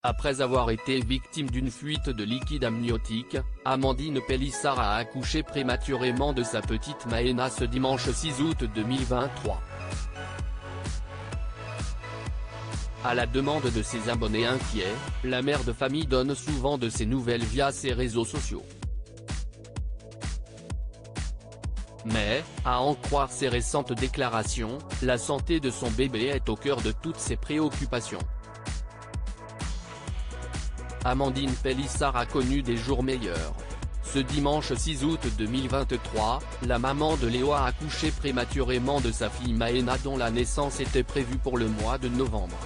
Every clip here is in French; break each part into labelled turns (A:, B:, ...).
A: Après avoir été victime d'une fuite de liquide amniotique, Amandine Pélissard a accouché prématurément de sa petite Maëna ce dimanche 6 août 2023. À la demande de ses abonnés inquiets, la mère de famille donne souvent de ses nouvelles via ses réseaux sociaux. Mais, à en croire ses récentes déclarations, la santé de son bébé est au cœur de toutes ses préoccupations. Amandine Pélissard a connu des jours meilleurs. Ce dimanche 6 août 2023, la maman de Léo a accouché prématurément de sa fille Maëna dont la naissance était prévue pour le mois de novembre.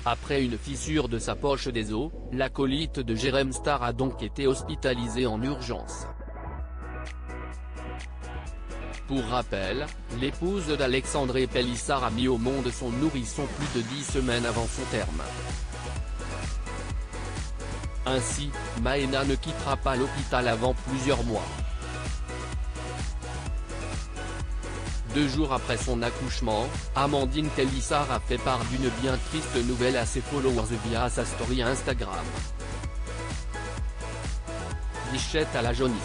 A: Après une fissure de sa poche des os, l'acolyte de Jérém Star a donc été hospitalisé en urgence. Pour rappel, l'épouse d'Alexandre Pélissard a mis au monde son nourrisson plus de 10 semaines avant son terme. Ainsi, Maëna ne quittera pas l'hôpital avant plusieurs mois. 2 jours après son accouchement, Amandine Pélissard a fait part d'une bien triste nouvelle à ses followers via sa story Instagram. Bichette à la jaunisse.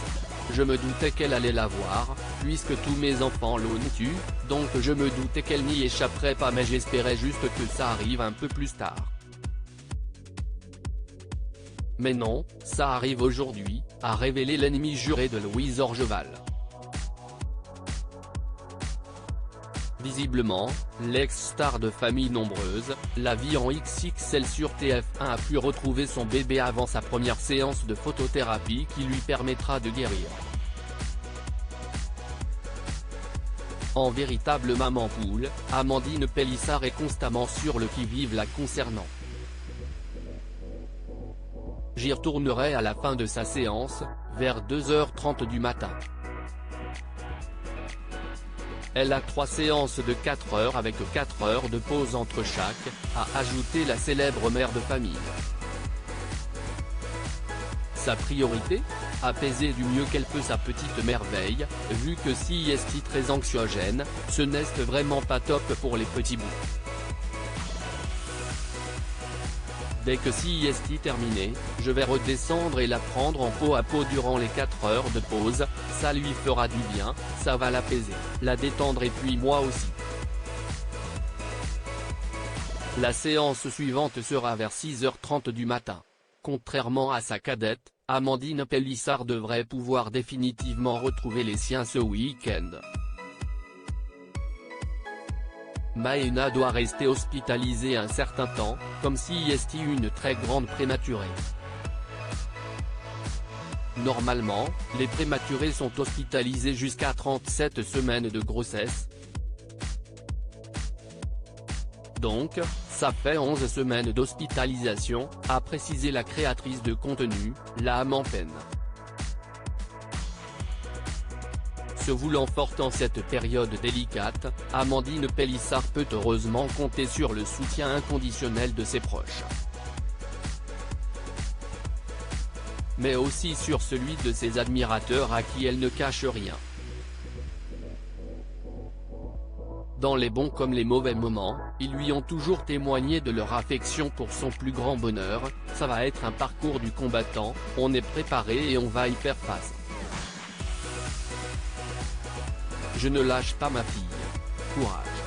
A: Je me doutais qu'elle allait l'avoir, puisque tous mes enfants l'ont tué, donc je me doutais qu'elle n'y échapperait pas mais j'espérais juste que ça arrive un peu plus tard. Mais non, ça arrive aujourd'hui, a révélé l'ennemi juré de Louise Orgeval. Visiblement, l'ex-star de famille nombreuse, la vie en XXL sur TF1 a pu retrouver son bébé avant sa première séance de photothérapie qui lui permettra de guérir. En véritable maman poule, Amandine Pélissard est constamment sur le qui-vive la concernant. J'y retournerai à la fin de sa séance, vers 2h30 du matin. Elle a 3 séances de 4 heures avec 4 heures de pause entre chaque, a ajouté la célèbre mère de famille. Sa priorité ? Apaiser du mieux qu'elle peut sa petite merveille, vu que si est très anxiogène, ce n'est vraiment pas top pour les petits bouts. Dès que si est terminé, je vais redescendre et la prendre en peau à peau durant les 4 heures de pause, ça lui fera du bien, ça va l'apaiser, la détendre et puis moi aussi. La séance suivante sera vers 6h30 du matin. Contrairement à sa cadette, Amandine Pélissard devrait pouvoir définitivement retrouver les siens ce week-end. Maëna doit rester hospitalisée un certain temps, comme si est une très grande prématurée. Normalement, les prématurés sont hospitalisés jusqu'à 37 semaines de grossesse. Donc, ça fait 11 semaines d'hospitalisation, a précisé la créatrice de contenu, la Amandine. Se voulant forte en cette période délicate, Amandine Pélissard peut heureusement compter sur le soutien inconditionnel de ses proches. Mais aussi sur celui de ses admirateurs à qui elle ne cache rien. Dans les bons comme les mauvais moments, ils lui ont toujours témoigné de leur affection pour son plus grand bonheur. Ça va être un parcours du combattant, on est préparé et on va y faire face. Je ne lâche pas ma fille. Courage.